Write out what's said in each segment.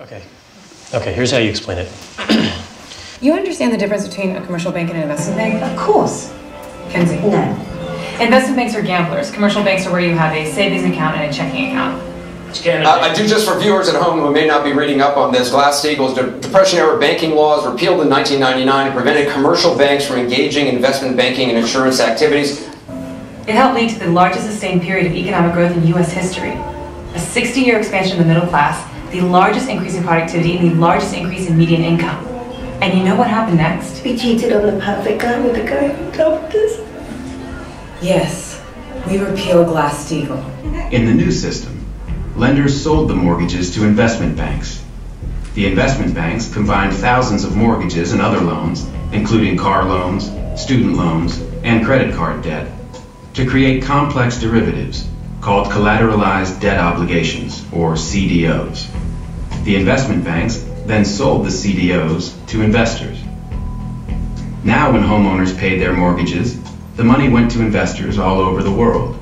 Okay, here's how you explain it. You understand the difference between a commercial bank and an investment bank? Of course. Kenzie? No. Investment banks are gamblers. Commercial banks are where you have a savings account and a checking account. I do, just for viewers at home who may not be reading up on this, Glass-Steagall's Depression-era banking laws repealed in 1999 and prevented commercial banks from engaging in investment banking and insurance activities. It helped lead to the largest sustained period of economic growth in U.S. history. A 60-year expansion of the middle class, the largest increase in productivity, and the largest increase in median income. And you know what happened next? We cheated on the perfect guy with the guy who helped us. Yes, we repealed Glass-Steagall. In the new system, lenders sold the mortgages to investment banks. The investment banks combined thousands of mortgages and other loans, including car loans, student loans, and credit card debt, to create complex derivatives called collateralized debt obligations, or CDOs. The investment banks then sold the CDOs to investors. Now when homeowners paid their mortgages, the money went to investors all over the world.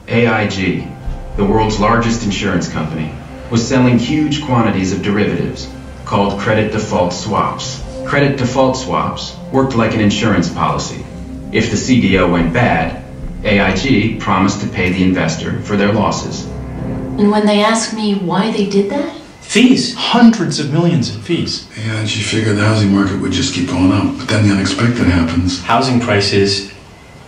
AIG, the world's largest insurance company, was selling huge quantities of derivatives called credit default swaps. Credit default swaps worked like an insurance policy. If the CDO went bad, AIG promised to pay the investor for their losses. And when they asked me why they did that? Fees. Hundreds of millions in fees. Yeah, and she figured the housing market would just keep going up, but then the unexpected happens. Housing prices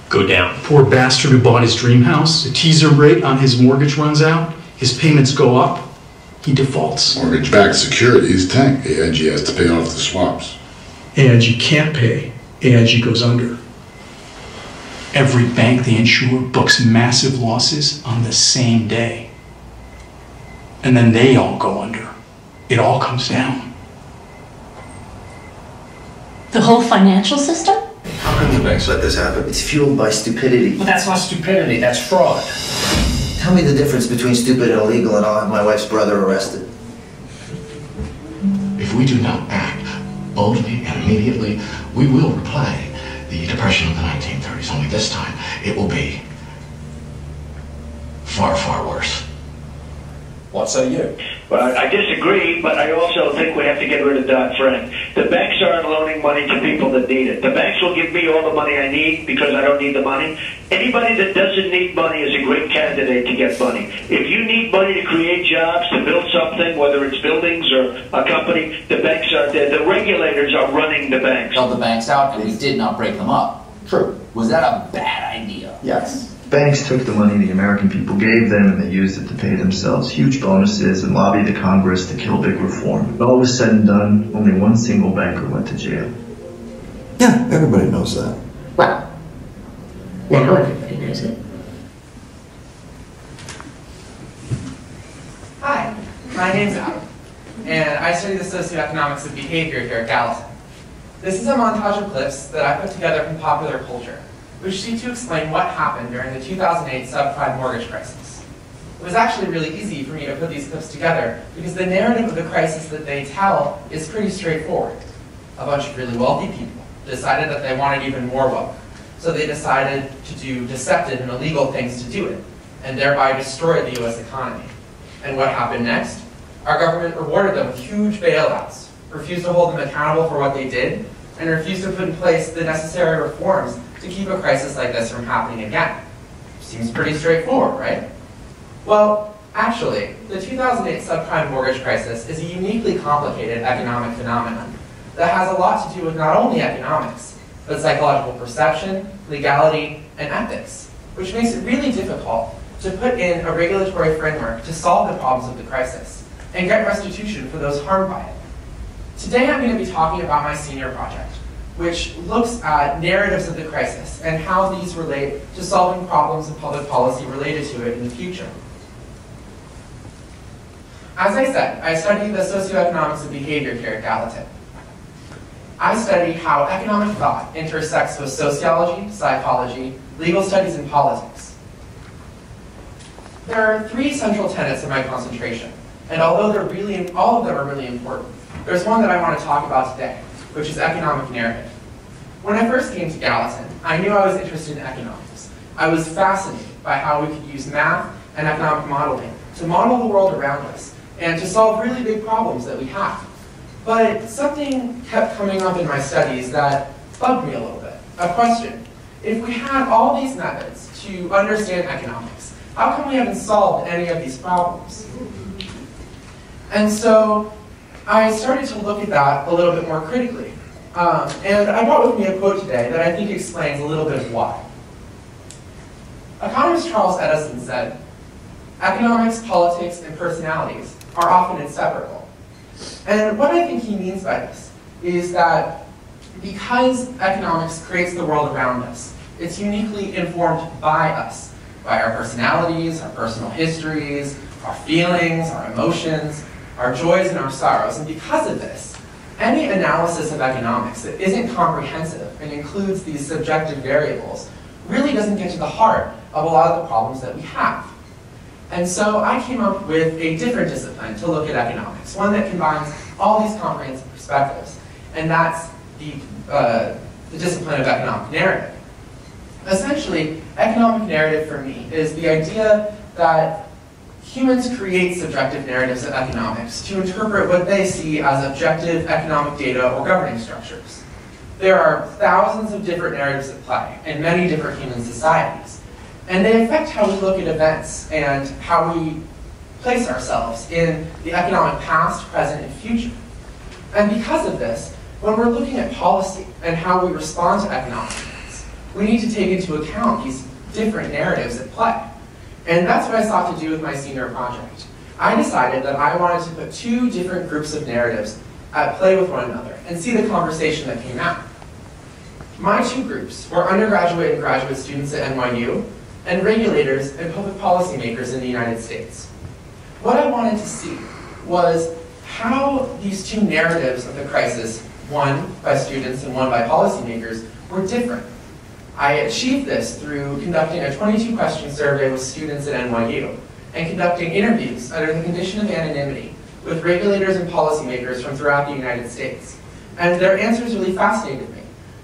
go down. Poor bastard who bought his dream house, the teaser rate on his mortgage runs out, his payments go up, he defaults. Mortgage-backed securities tank. AIG has to pay off the swaps. AIG can't pay. AIG goes under. Every bank they insure books massive losses on the same day. And then they all go under. It all comes down. The whole financial system? How can the banks let this happen? It's fueled by stupidity. Well, that's not stupidity, that's fraud. Tell me the difference between stupid and illegal, and I'll have my wife's brother arrested. If we do not act boldly and immediately, we will replay the Depression of the 1930s, only this time it will be far, far worse. What say you? Well, I disagree, but I also think we have to get rid of Dodd-Frank. The banks aren't loaning money to people that need it. The banks will give me all the money I need because I don't need the money. Anybody that doesn't need money is a great candidate to get money. If you need money to create jobs, to build something, whether it's buildings or a company, the banks are there. The regulators are running the banks. Held the banks out, and we did not break them up. True. Was that a bad idea? Yes. Banks took the money the American people gave them and they used it to pay themselves huge bonuses and lobbied the Congress to kill big reform. When all was said and done, only one single banker went to jail. Yeah, everybody knows that. Well, now everybody knows it. Hi, my name's Adam, and I study the socioeconomics of behavior here at Gallatin. This is a montage of clips that I put together from popular culture, which seek to explain what happened during the 2008 subprime mortgage crisis. It was actually really easy for me to put these clips together because the narrative of the crisis that they tell is pretty straightforward. A bunch of really wealthy people decided that they wanted even more wealth, so they decided to do deceptive and illegal things to do it, and thereby destroy the US economy. And what happened next? Our government rewarded them with huge bailouts, refused to hold them accountable for what they did, and refused to put in place the necessary reforms to keep a crisis like this from happening again. Seems pretty straightforward, right? Well, actually, the 2008 subprime mortgage crisis is a uniquely complicated economic phenomenon that has a lot to do with not only economics, but psychological perception, legality, and ethics, which makes it really difficult to put in a regulatory framework to solve the problems of the crisis and get restitution for those harmed by it. Today I'm going to be talking about my senior project, which looks at narratives of the crisis and how these relate to solving problems of public policy related to it in the future. As I said, I study the socioeconomics of behavior here at Gallatin. I study how economic thought intersects with sociology, psychology, legal studies, and politics. There are three central tenets of my concentration, and although all of them are really important, there's one that I want to talk about today, which is economic narrative. When I first came to Gallatin, I knew I was interested in economics. I was fascinated by how we could use math and economic modeling to model the world around us and to solve really big problems that we have. But something kept coming up in my studies that bugged me a little bit. A question: if we had all these methods to understand economics, how come we haven't solved any of these problems? And so I started to look at that a little bit more critically. And I brought with me a quote today that I think explains a little bit of why. Economist Charles Edison said, "Economics, politics, and personalities are often inseparable." And what I think he means by this is that because economics creates the world around us, it's uniquely informed by us, by our personalities, our personal histories, our feelings, our emotions, our joys and our sorrows. And because of this, any analysis of economics that isn't comprehensive and includes these subjective variables really doesn't get to the heart of a lot of the problems that we have. And so I came up with a different discipline to look at economics, one that combines all these comprehensive perspectives, and that's the discipline of economic narrative. Essentially, economic narrative for me is the idea that humans create subjective narratives of economics to interpret what they see as objective economic data or governing structures. There are thousands of different narratives at play in many different human societies, and they affect how we look at events and how we place ourselves in the economic past, present, and future. And because of this, when we're looking at policy and how we respond to economic events, we need to take into account these different narratives at play. And that's what I sought to do with my senior project. I decided that I wanted to put two different groups of narratives at play with one another and see the conversation that came out. My two groups were undergraduate and graduate students at NYU and regulators and public policymakers in the United States. What I wanted to see was how these two narratives of the crisis, one by students and one by policymakers, were different. I achieved this through conducting a 22-question survey with students at NYU and conducting interviews under the condition of anonymity with regulators and policymakers from throughout the United States. And their answers really fascinated me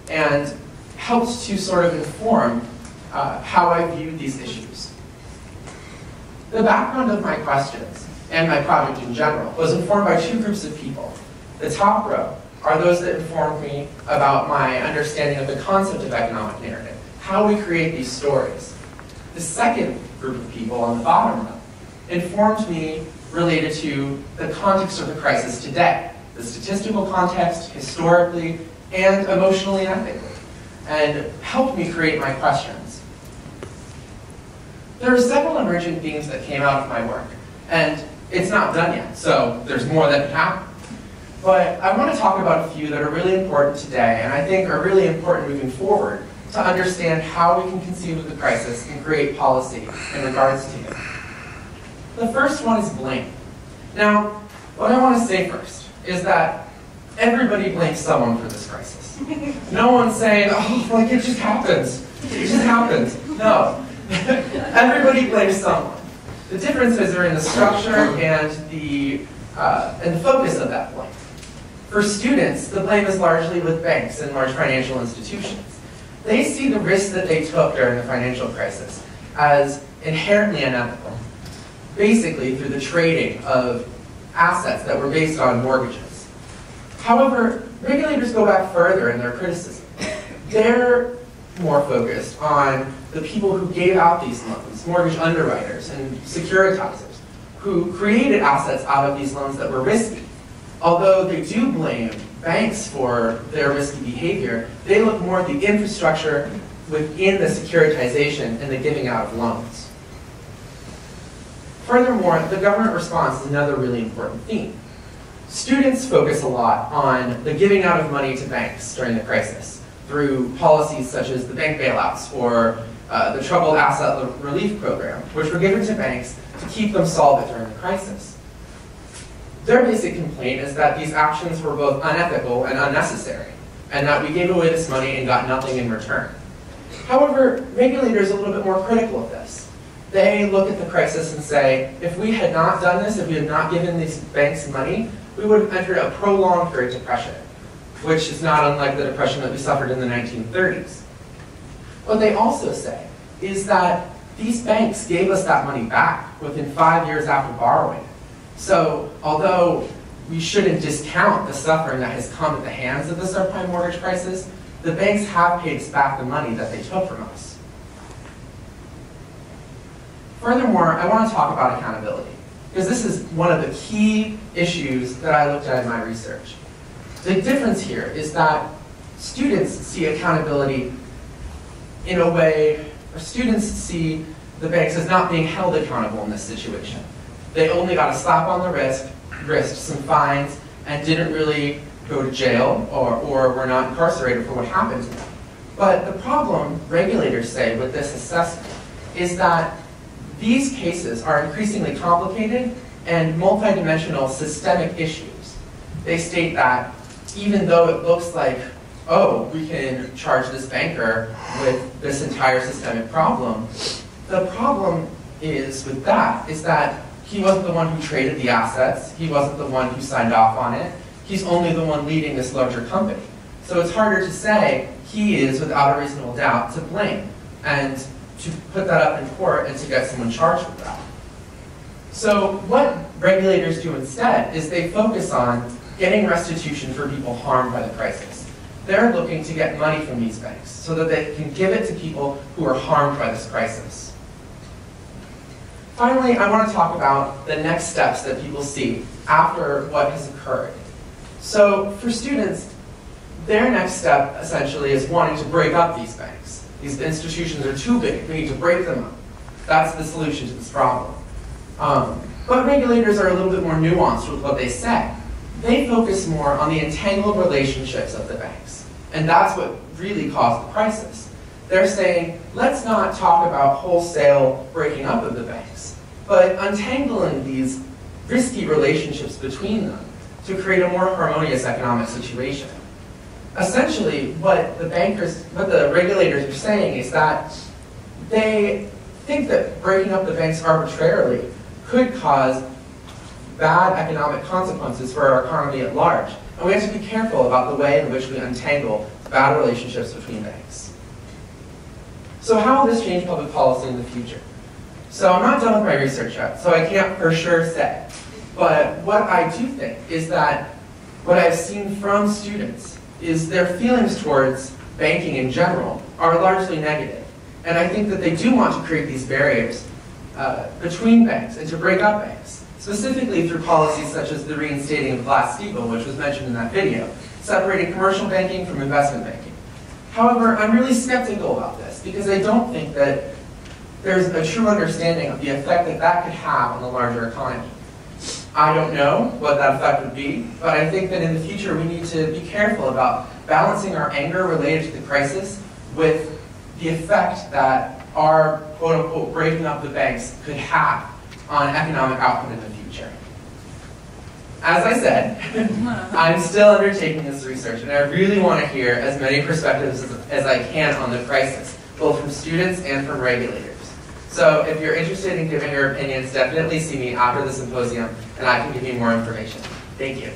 and helped to sort of inform how I viewed these issues. The background of my questions and my project in general was informed by two groups of people. The top row are those that informed me about my understanding of the concept of economic narrative, how we create these stories. The second group of people on the bottom row informed me related to the context of the crisis today, the statistical context, historically, and emotionally and ethically, and helped me create my questions. There are several emerging themes that came out of my work, and it's not done yet, so there's more that can happen. But I want to talk about a few that are really important today, and I think are really important moving forward to understand how we can conceive of the crisis and create policy in regards to it. The first one is blame. Now, what I want to say first is that everybody blames someone for this crisis. No one's saying, oh, like it just happens. It just happens. No. Everybody blames someone. The differences are in the structure and the focus of that blame. For students, the blame is largely with banks and large financial institutions. They see the risks that they took during the financial crisis as inherently unethical, basically through the trading of assets that were based on mortgages. However, regulators go back further in their criticism. They're more focused on the people who gave out these loans, mortgage underwriters and securitizers, who created assets out of these loans that were risky. Although they do blame banks for their risky behavior, they look more at the infrastructure within the securitization and the giving out of loans. Furthermore, the government response is another really important theme. Students focus a lot on the giving out of money to banks during the crisis through policies such as the bank bailouts or the Troubled Asset Relief Program, which were given to banks to keep them solvent during the crisis. Their basic complaint is that these actions were both unethical and unnecessary, and that we gave away this money and got nothing in return. However, regulators are a little bit more critical of this. They look at the crisis and say, if we had not done this, if we had not given these banks money, we would have entered a prolonged Great Depression, which is not unlike the depression that we suffered in the 1930s. What they also say is that these banks gave us that money back within 5 years after borrowing. So although we shouldn't discount the suffering that has come at the hands of the subprime mortgage crisis, the banks have paid us back the money that they took from us. Furthermore, I want to talk about accountability, because this is one of the key issues that I looked at in my research. The difference here is that students see accountability in a way, or students see the banks as not being held accountable in this situation. They only got a slap on the wrist, some fines, and didn't really go to jail or were not incarcerated for what happened to them. But the problem, regulators say, with this assessment is that these cases are increasingly complicated and multidimensional systemic issues. They state that even though it looks like, oh, we can charge this banker with this entire systemic problem, the problem is with that is that he wasn't the one who traded the assets, he wasn't the one who signed off on it, he's only the one leading this larger company. So it's harder to say he is, without a reasonable doubt, to blame, and to put that up in court and to get someone charged with that. So what regulators do instead is they focus on getting restitution for people harmed by the crisis. They're looking to get money from these banks so that they can give it to people who are harmed by this crisis. Finally, I want to talk about the next steps that people see after what has occurred. So for students, their next step essentially is wanting to break up these banks. These institutions are too big, we need to break them up. That's the solution to this problem. But regulators are a little bit more nuanced with what they say. They focus more on the entangled relationships of the banks. And that's what really caused the crisis. They're saying, let's not talk about wholesale breaking up of the banks, but untangling these risky relationships between them to create a more harmonious economic situation. Essentially, what the regulators are saying is that they think that breaking up the banks arbitrarily could cause bad economic consequences for our economy at large. And we have to be careful about the way in which we untangle bad relationships between banks. So how will this change public policy in the future? So I'm not done with my research yet, so I can't for sure say. But what I do think is that what I've seen from students is their feelings towards banking in general are largely negative. And I think that they do want to create these barriers between banks and to break up banks, specifically through policies such as the reinstating of Glass-Steagall, which was mentioned in that video, separating commercial banking from investment banking. However, I'm really skeptical about this because I don't think that there's a true understanding of the effect that that could have on the larger economy. I don't know what that effect would be, but I think that in the future we need to be careful about balancing our anger related to the crisis with the effect that our quote-unquote breaking up the banks could have on economic output in the future. As I said, I'm still undertaking this research, and I really want to hear as many perspectives as I can on the crisis, both from students and from regulators. So if you're interested in giving your opinions, definitely see me after the symposium, and I can give you more information. Thank you.